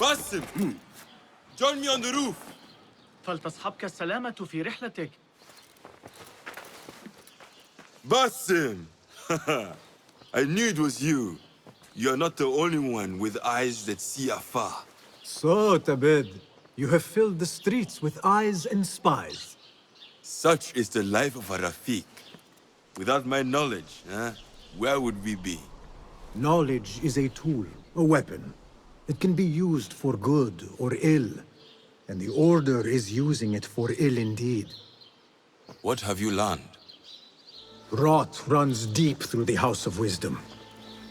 Basim! Join me on the roof! فلتصحبك السلامة في رحلتك. Basim! I knew it was you. You're not the only one with eyes that see afar. So, Tabed, you have filled the streets with eyes and spies. Such is the life of a Rafiq. Without my knowledge, where would we be? Knowledge is a tool, a weapon. It can be used for good or ill, and the Order is using it for ill indeed. What have you learned? Rot runs deep through the House of Wisdom.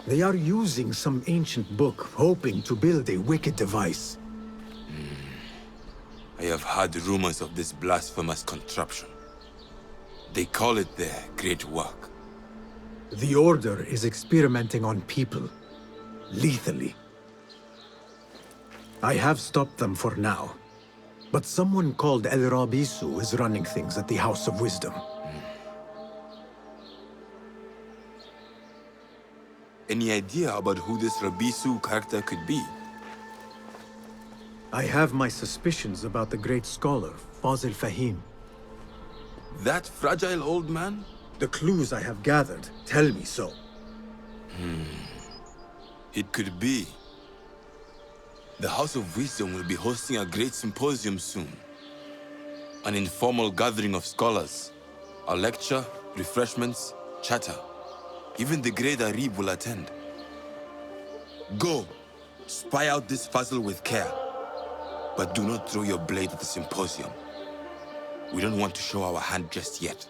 They are using some ancient book, hoping to build a wicked device. I have heard rumors of this blasphemous contraption. They call it their great work. The Order is experimenting on people, lethally. I have stopped them for now, but someone called El Rabisu is running things at the House of Wisdom. Any idea about who this Rabisu character could be? I have my suspicions about the great scholar, Fazil Fahim. That fragile old man? The clues I have gathered tell me so. It could be. The House of Wisdom will be hosting a great symposium soon. An informal gathering of scholars. A lecture, refreshments, chatter. Even the great Arib will attend. Go, spy out this puzzle with care. But do not throw your blade at the symposium. We don't want to show our hand just yet.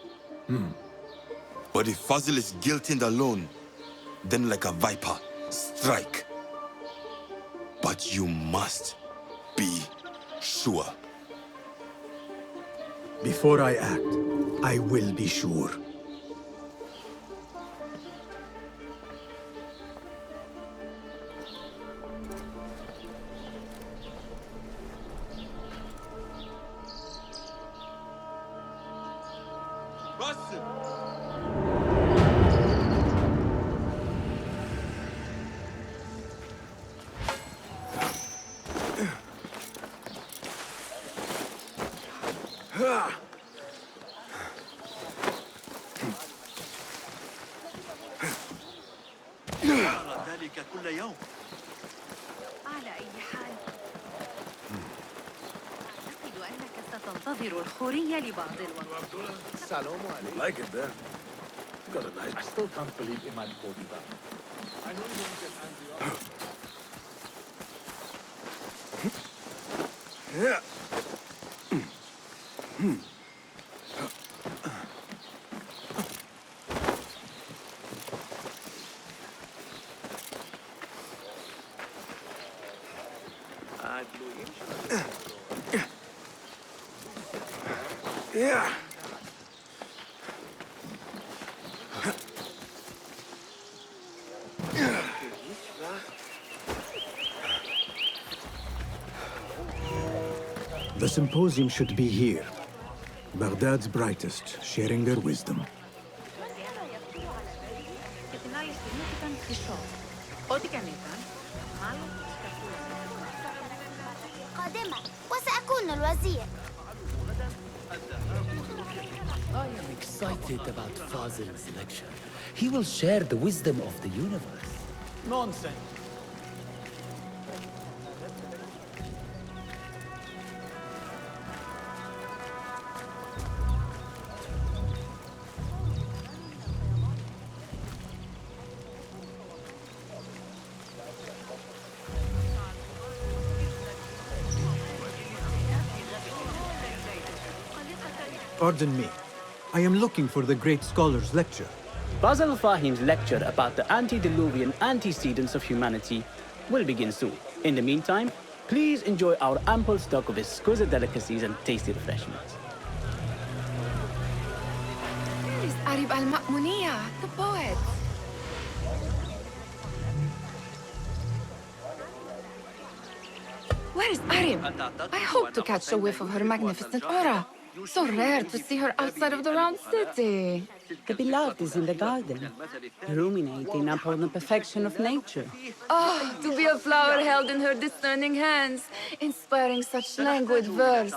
But if Fazil is guilty and alone, then like a viper, strike. But you must be sure. Before I act, I will be sure. ذلك كل يوم. على أي حال أعتقد أنك ستنتظر الخورية لبعض الوقت. Salam alaikum. Like it there. Got a nice. I still can't believe it might go that. I know you won't get angry. Yeah. Yeah. The symposium should be here. Baghdad's brightest, sharing their wisdom. قادمة وسأكون الوزير. I am excited about Fazil's lecture. He will share the wisdom of the universe. Nonsense. Pardon me. I am looking for the great scholar's lecture. Basil Fahim's lecture about the antediluvian antecedents of humanity will begin soon. In the meantime, please enjoy our ample stock of exquisite delicacies and tasty refreshments. Where is Arib al-Ma'muniyya, the poet? Where is Arib? I hope to catch a whiff of her magnificent aura. So rare to see her outside of the round city. The beloved is in the garden, ruminating upon the perfection of nature. Oh, to be a flower held in her discerning hands, inspiring such languid verse.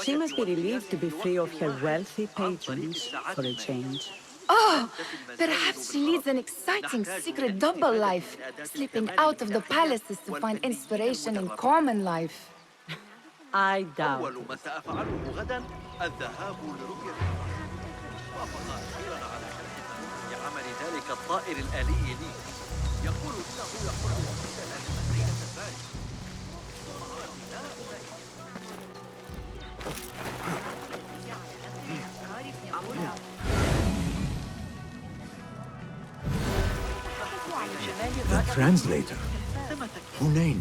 She must be relieved to be free of her wealthy patrons for a change. Oh, perhaps she leads an exciting secret double life, slipping out of the palaces to find inspiration in common life. I doubt أول ما سأفعله غدا الذهاب لرؤية وافق أخيرا على شركة لعمل ذلك الطائر الآلي لي يقول إنه يحل وحيدا لمدينة فارس. The translator. Hunain,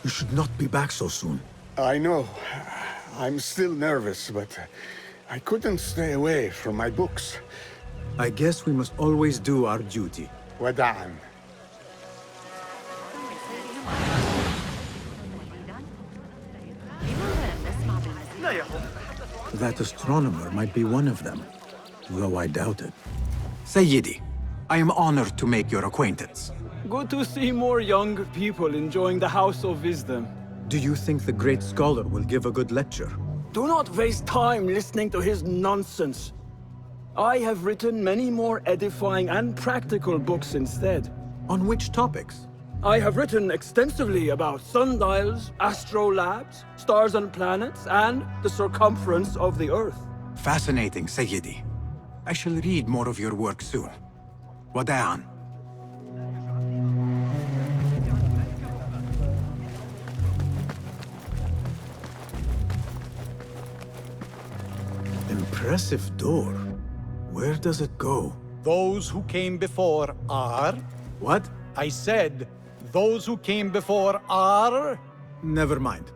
you should not be back so soon. I know. I'm still nervous, but I couldn't stay away from my books. I guess we must always do our duty. وداعا. لا يهم. That astronomer might be one of them, though I doubt it. Sayyidi, I am honored to make your acquaintance. Good to see more young people enjoying the House of Wisdom. Do you think the great scholar will give a good lecture? Do not waste time listening to his nonsense. I have written many more edifying and practical books instead. On which topics? I have written extensively about sundials, astrolabes, stars and planets, and the circumference of the Earth. Fascinating, Sayyidi. I shall read more of your work soon. Wada'an. Impressive door. Where does it go? Those who came before are... What? I said, those who came before are... Never mind.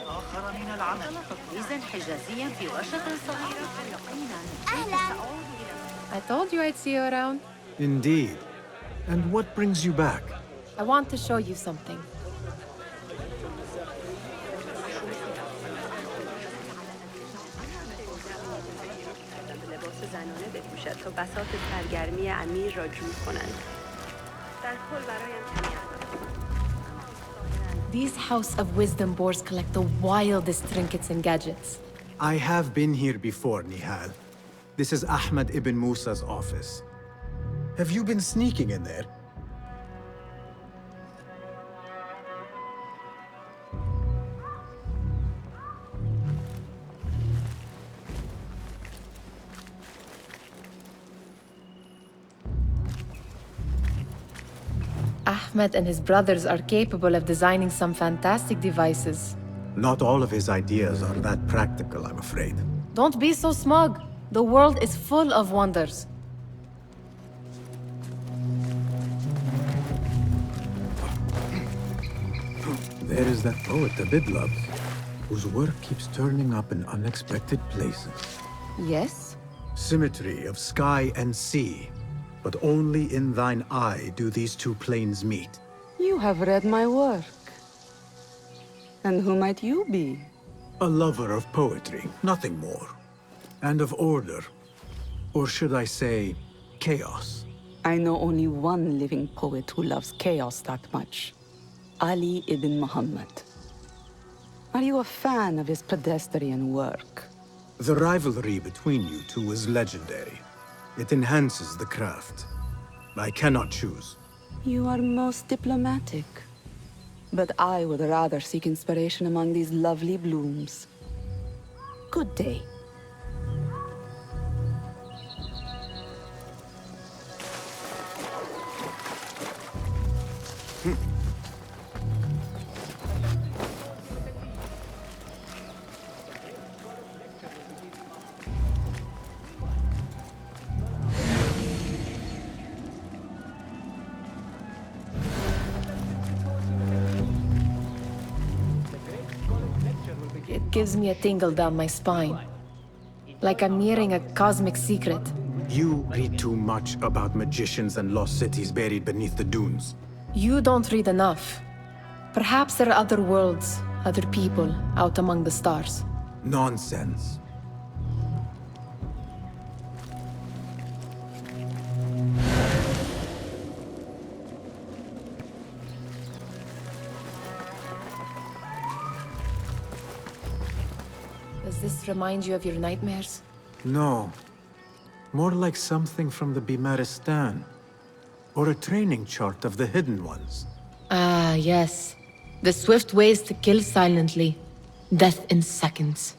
آخر من العمل. تطويزا حجازيا في ورشة صغيرة. أهلا. I told you I'd see you around. Indeed. And what brings you back? I want to show you something. لباس زنانه بپوشد تا بساط سرگرمی امیر را جور کنند. در کل برایم کمی These House of Wisdom boars collect the wildest trinkets and gadgets. I have been here before, Nihal. This is Ahmed ibn Musa's office. Have you been sneaking in there? Ahmed and his brothers are capable of designing some fantastic devices. Not all of his ideas are that practical, I'm afraid. Don't be so smug. The world is full of wonders. There is that poet Abid loves, whose work keeps turning up in unexpected places. Yes? Symmetry of sky and sea, but only in thine eye do these two planes meet. You have read my work. And who might you be? A lover of poetry, nothing more. And of order. Or should I say, chaos. I know only one living poet who loves chaos that much. Ali ibn Muhammad. Are you a fan of his pedestrian work? The rivalry between you two is legendary. It enhances the craft. I cannot choose. You are most diplomatic. But I would rather seek inspiration among these lovely blooms. Good day. gives me a tingle down my spine. Like I'm nearing a cosmic secret. You read too much about magicians and lost cities buried beneath the dunes. You don't read enough. Perhaps there are other worlds, other people, out among the stars. Nonsense. Does this remind you of your nightmares? No. More like something from the Bimaristan. Or a training chart of the Hidden Ones. Ah, yes. The swift ways to kill silently. Death in seconds.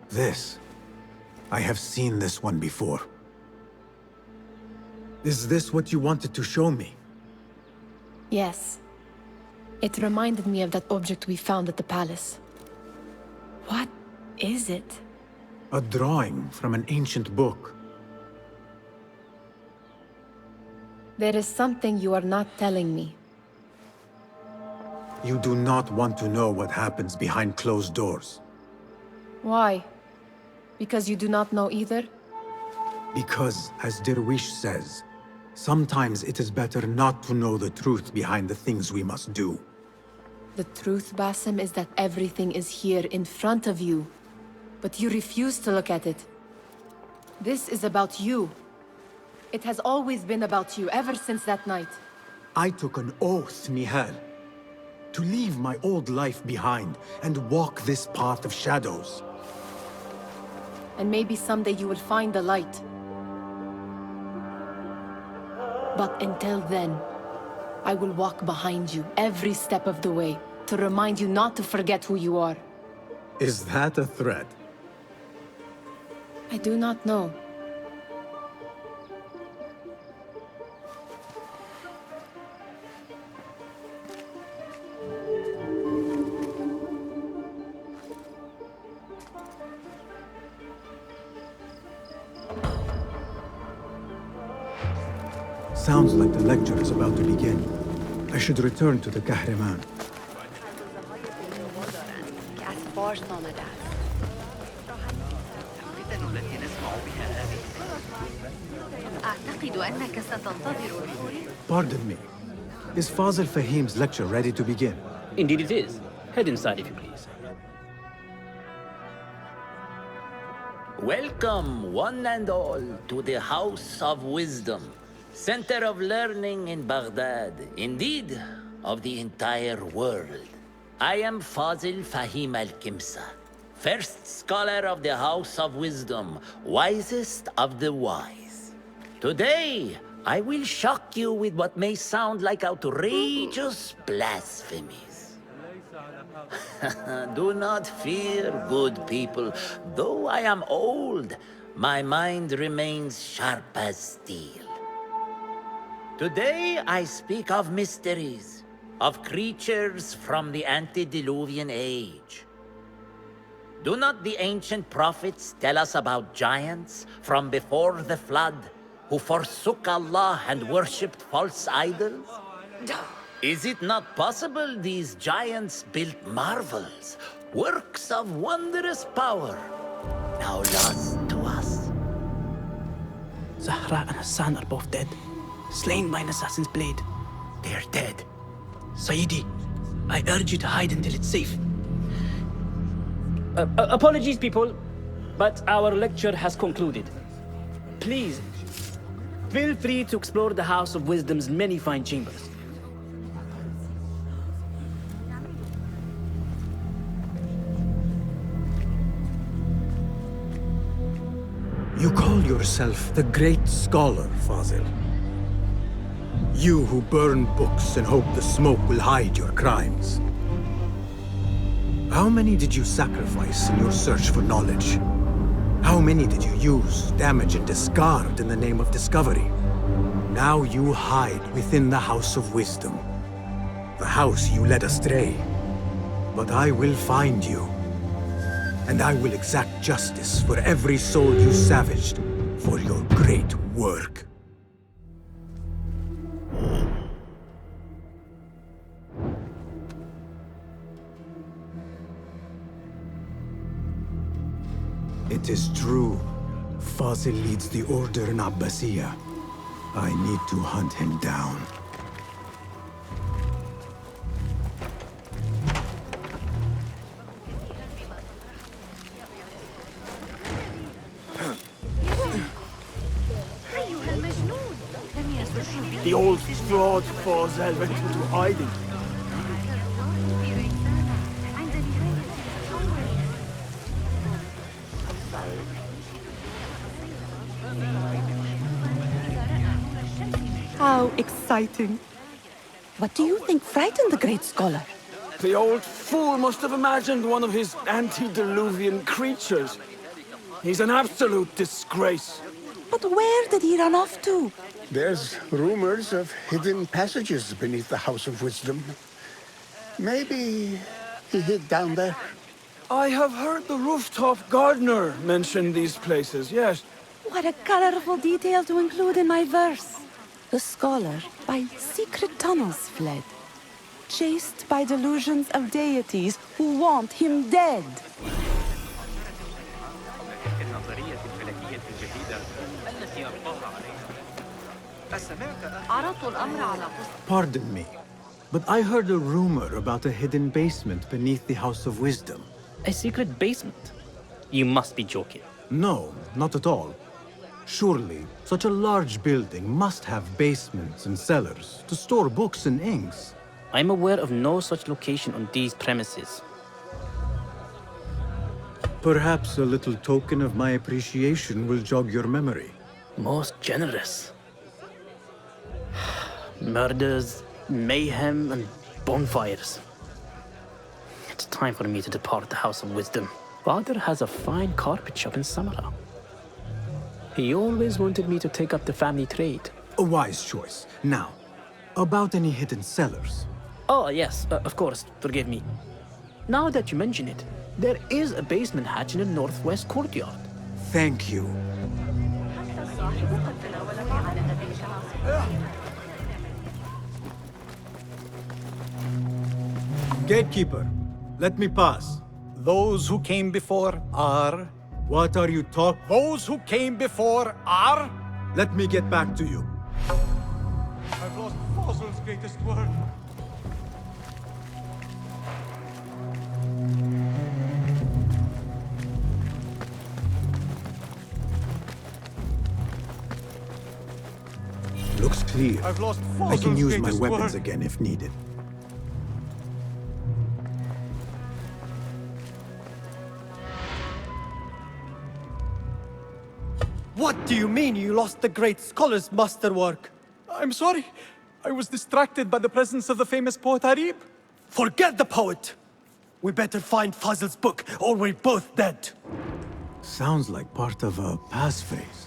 This. I have seen this one before. Is this what you wanted to show me? Yes. It reminded me of that object we found at the palace. What is it? A drawing from an ancient book. There is something you are not telling me. You do not want to know what happens behind closed doors. Why? Because you do not know either? Because, as Derwish says, sometimes it is better not to know the truth behind the things we must do. The truth, Basim, is that everything is here in front of you. But you refuse to look at it. This is about you. It has always been about you, ever since that night. I took an oath, Nihal, to leave my old life behind and walk this path of shadows. And maybe someday you will find the light. But until then, I will walk behind you every step of the way to remind you not to forget who you are. Is that a threat? I do not know. Sounds like the lecture is about to begin. I should return to the Kahraman. Pardon me. Is Fazil Fahim's lecture ready to begin? Indeed it is. Head inside if you please. Welcome, one and all, to the House of Wisdom, center of learning in Baghdad, indeed, of the entire world. I am Fazil Fahim al-Kimsa, first scholar of the House of Wisdom, wisest of the wise. Today, I will shock you with what may sound like outrageous blasphemies. Do not fear, good people. Though I am old, my mind remains sharp as steel. Today, I speak of mysteries, of creatures from the antediluvian age. Do not the ancient prophets tell us about giants from before the flood who forsook Allah and worshipped false idols? Is it not possible these giants built marvels, works of wondrous power, now lost to us? Zahra and Hassan are both dead, slain by an assassin's blade. They're dead. Sayyidi, I urge you to hide until it's safe. Apologies, people, but our lecture has concluded. Please, feel free to explore the House of Wisdom's many fine chambers. You call yourself the great scholar, Fazil. You who burn books and hope the smoke will hide your crimes. How many did you sacrifice in your search for knowledge? How many did you use, damage, and discard in the name of discovery? Now you hide within the House of Wisdom. the house you led astray. But I will find you. And I will exact justice for every soul you savaged for your great work. It is true. Fazil leads the Order in Abbasiyah. I need to hunt him down. The old fraud Fazil went into hiding. How exciting. What do you think frightened the great scholar? The old fool must have imagined one of his antediluvian creatures. He's an absolute disgrace. But where did he run off to? There's rumors of hidden passages beneath the House of Wisdom. Maybe he hid down there. I have heard the rooftop gardener mention these places, yes. What a colorful detail to include in my verse. The scholar by secret tunnels fled, chased by delusions of deities who want him dead. Pardon me, but I heard a rumor about a hidden basement beneath the House of Wisdom. A secret basement? You must be joking. No, not at all. Surely, such a large building must have basements and cellars to store books and inks. I'm aware of no such location on these premises. Perhaps a little token of my appreciation will jog your memory. Most generous. Murders, mayhem, and bonfires. It's time for me to depart the House of Wisdom. Father has a fine carpet shop in Samara. He always wanted me to take up the family trade. A wise choice. Now, about any hidden cellars? Oh, yes, of course, forgive me. Now that you mention it, there is a basement hatch in the northwest courtyard. Thank you. Gatekeeper, let me pass. Those who came before are... What are you talking? Those who came before are... Let me get back to you. I've lost Fazil's greatest word. Looks clear. I've lost I can Fazil's use my greatest weapons word. again if needed. What do you mean you lost the great scholar's masterwork? I'm sorry. I was distracted by the presence of the famous poet Harib. Forget the poet! We better find Fazil's book, or we're both dead. Sounds like part of a passphrase.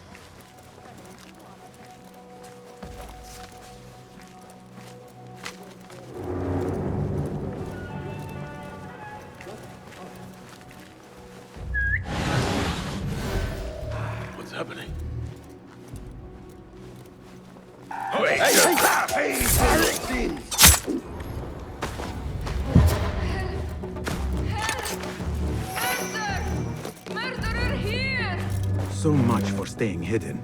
What's happening? Murderer here! So much for staying hidden.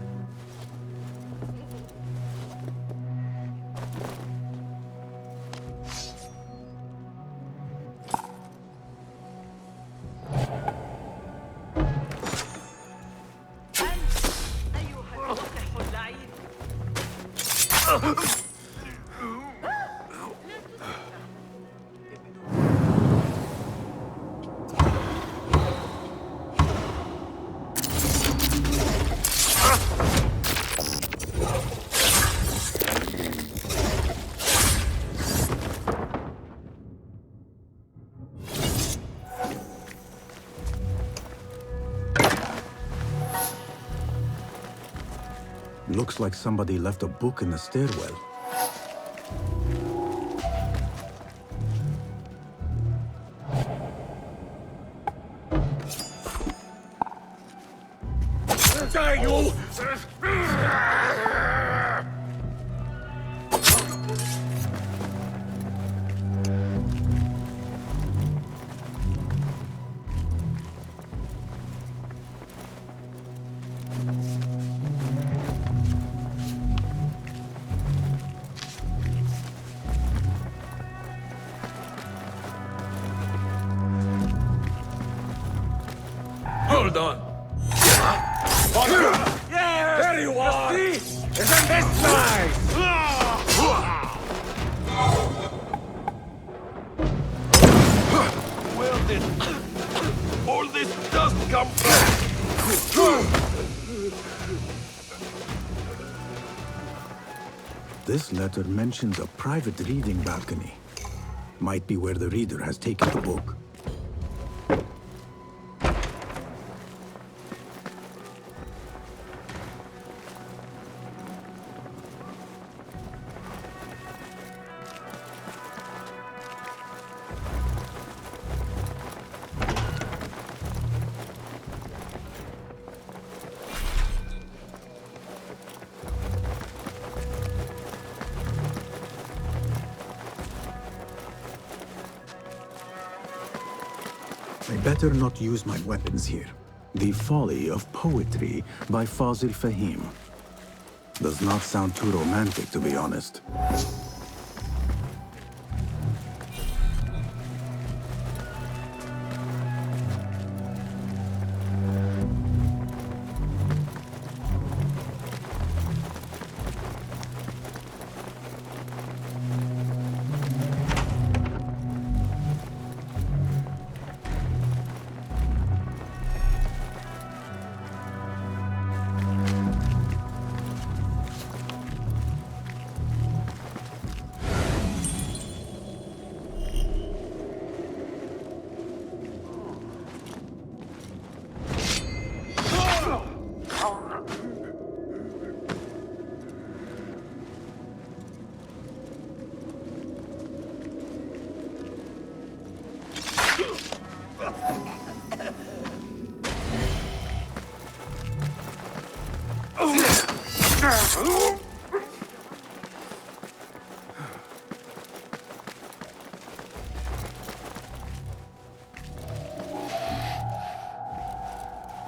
Looks like somebody left a book in the stairwell. die, you! Hold on. Yes! There you are! Isn't this nice? Where did all this dust come from? This letter mentions a private reading balcony. Might be where the reader has taken the book. I better not use my weapons here. The Folly of Poetry by Fazil Fahim. Does not sound too romantic, to be honest.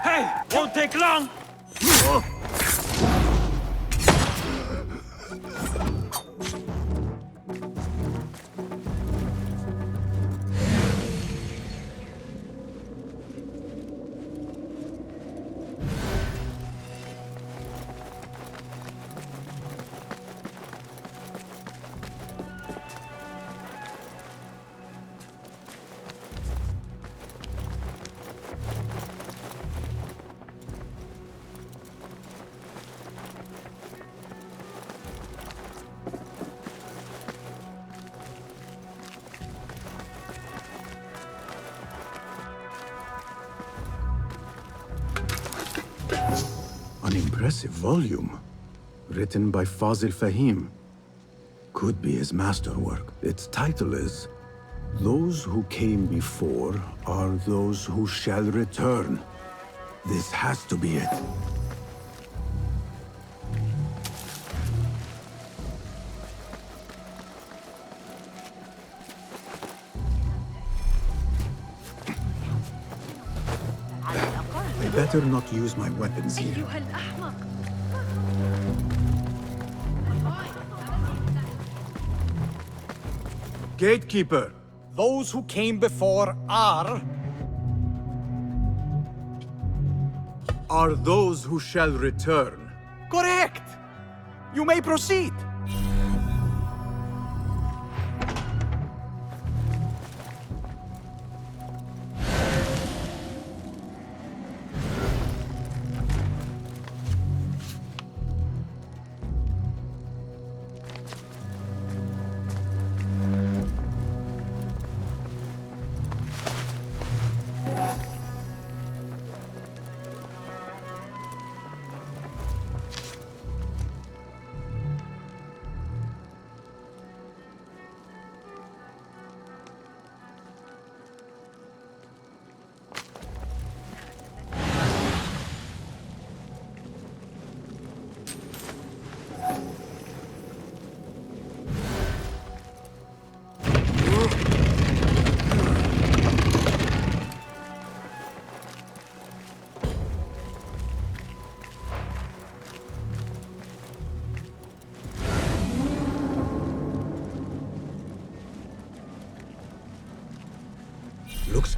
Hey, won't take long! An impressive volume, written by Fazil Fahim. Could be his masterwork. Its title is, Those Who Came Before Are Those Who Shall Return. This has to be it. I better not use my weapons here. أيها الأحمق. Gatekeeper, those who came before are those who shall return. correct. You may proceed.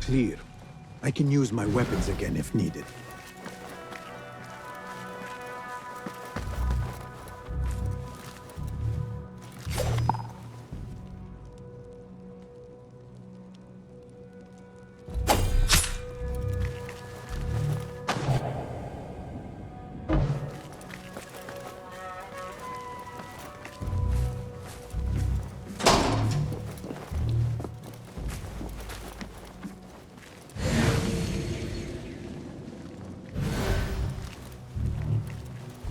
clear. I can use my weapons again if needed.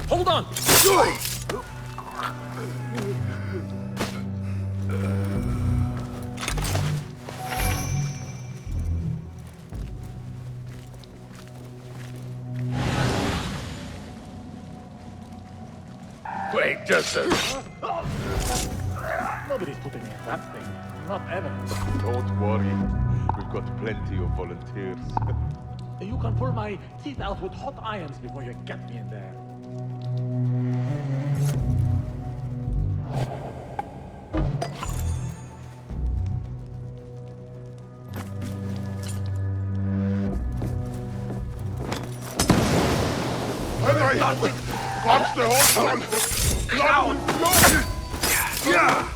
Hold on! Wait, just a... Nobody's putting me in that thing. Not ever. Don't worry. We've got plenty of volunteers. You can pull my teeth out with hot irons before you get me in there. Watch the whole time! Clown! Yeah!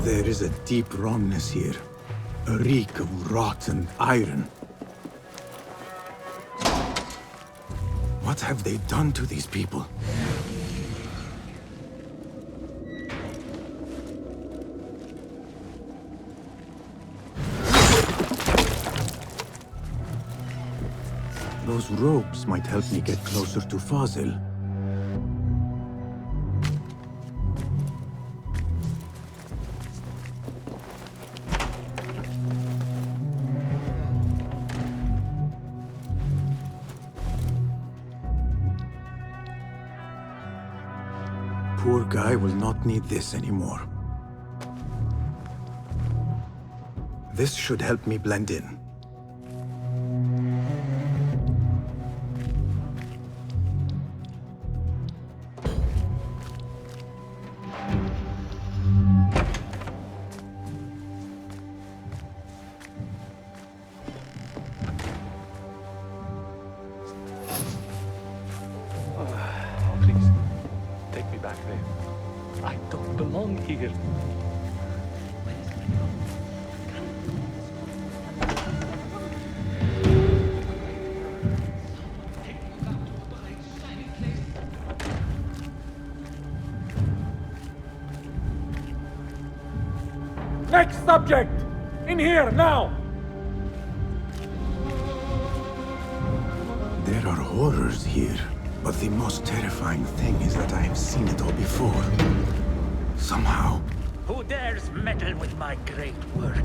There is a deep wrongness here. A reek of rotten iron. What have they done to these people? Those ropes might help me get closer to Fazil. Poor guy will not need this anymore. This should help me blend in. Please, take me back there. I don't belong here. Next subject! In here, now! There are horrors here, but the most terrifying thing is that I have seen it all before. Somehow. Who dares meddle with my great work,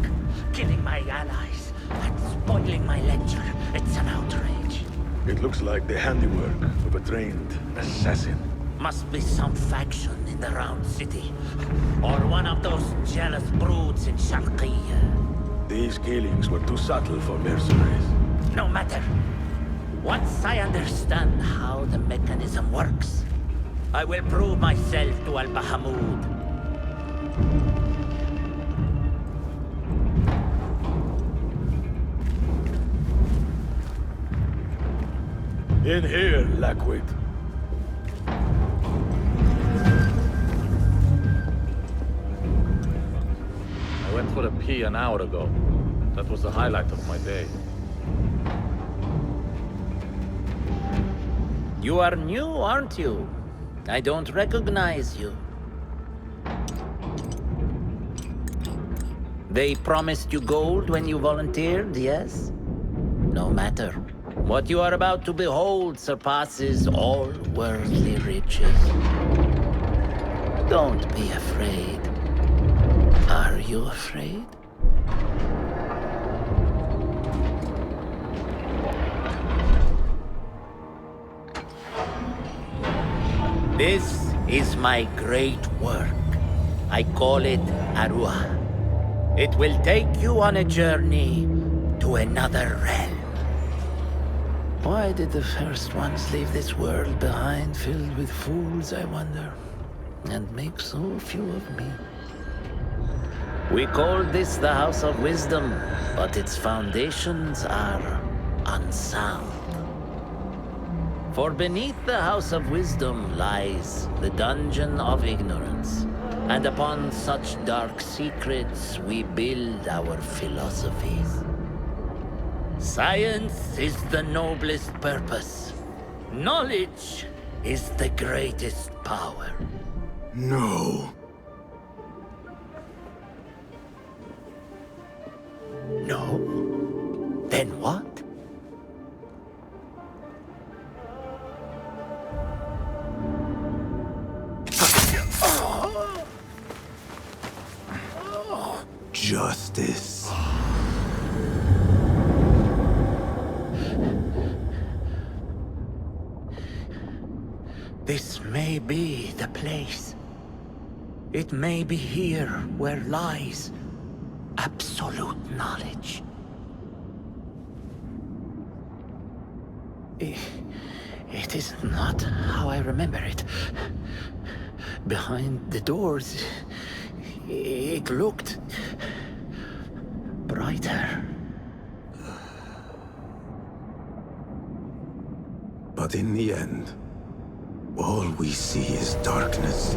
killing my allies and spoiling my lecture? It's an outrage. It looks like the handiwork of a trained assassin. Must be some faction in the Round City, or one of those jealous broods in Sharqiyya. These killings were too subtle for mercenaries. No matter. Once I understand how the mechanism works, I will prove myself to Al-Bahamud. In here, Lackwit. I went for a pee an hour ago. That was the highlight of my day. You are new, aren't you? I don't recognize you. They promised you gold when you volunteered, yes? No matter. What you are about to behold surpasses all worldly riches. Don't be afraid. Are you afraid? This is my great work. I call it Arua. It will take you on a journey to another realm. Why did the first ones leave this world behind filled with fools, I wonder, and make so few of me? We call this the House of Wisdom, but its foundations are unsound. For beneath the House of Wisdom lies the Dungeon of Ignorance, and upon such dark secrets we build our philosophies. Science is the noblest purpose. Knowledge is the greatest power. No. No? Then what? Justice. This may be the place. It may be here where lies absolute knowledge. It is not how I remember it. Behind the doors, it looked brighter. But in the end, all we see is darkness.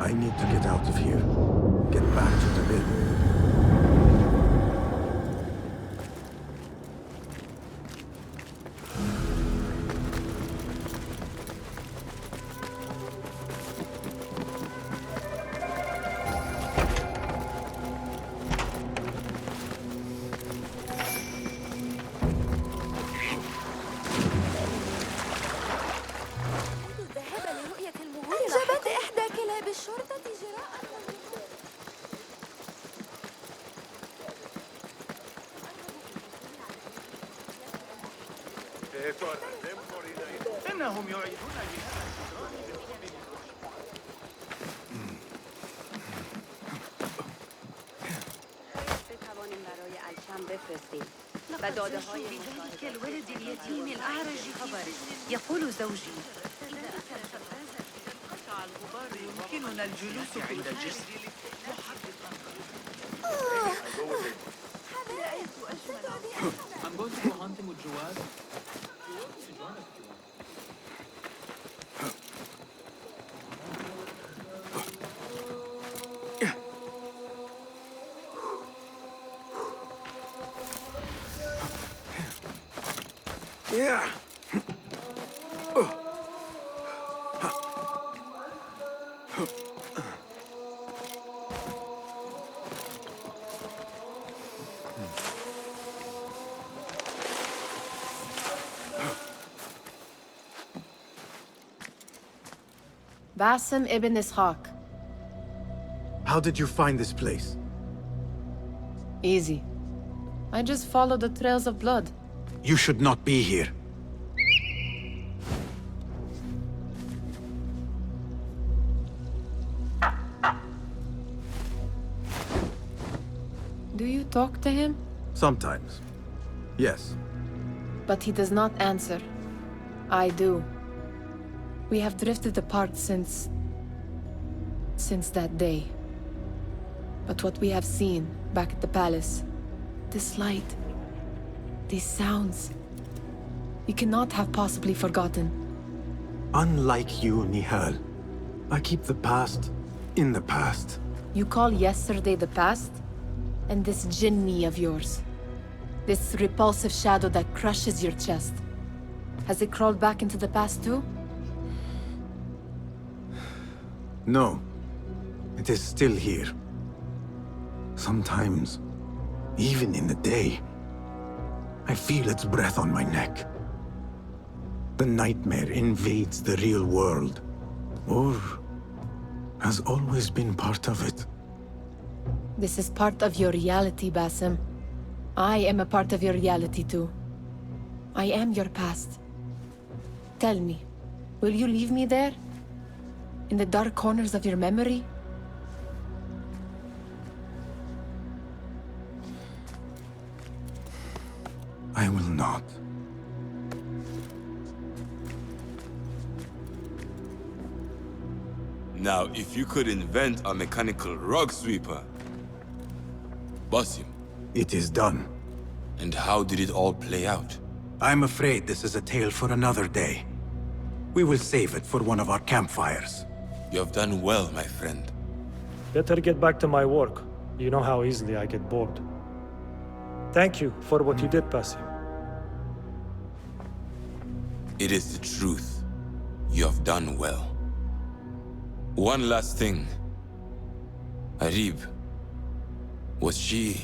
I need to get out of here. Get back to the bin. أنجبت إحدى كلاب الشرطة جراء إنهم يعيدون بتوانیم برای الشم بفرستیم و داده های بذلك الولد اليتيم الأعرج خبر يقول زوجي قطع الغبار يمكننا الجلوس في الجسر I'm going to go hunting with Jawad. Yeah. Basim ibn Ishaq. How did you find this place? Easy. I just followed the trails of blood. You should not be here. Do you talk to him? Sometimes. Yes. But he does not answer. I do. We have drifted apart since that day. But what we have seen back at the palace, this light, these sounds, we cannot have possibly forgotten. Unlike you, Nihal, I keep the past in the past. You call yesterday the past? And this jinni of yours, this repulsive shadow that crushes your chest, has it crawled back into the past too? No, it is still here. Sometimes, even in the day, I feel its breath on my neck. The nightmare invades the real world, or has always been part of it. This is part of your reality, Basim. I am a part of your reality too. I am your past. Tell me, will you leave me there? In the dark corners of your memory? I will not. Now, if you could invent a mechanical rug sweeper, Basim. It is done. And how did it all play out? I'm afraid this is a tale for another day. We will save it for one of our campfires. You have done well, my friend. Better get back to my work. You know how easily I get bored. Thank you for what you did, Basim. It is the truth. You have done well. One last thing. Arib, was she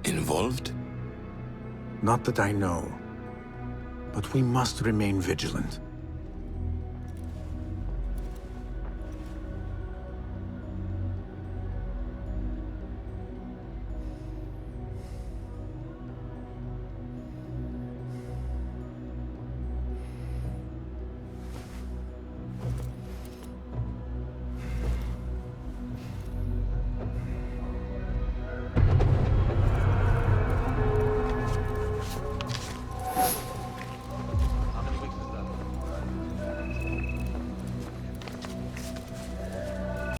involved? Not that I know. But we must remain vigilant.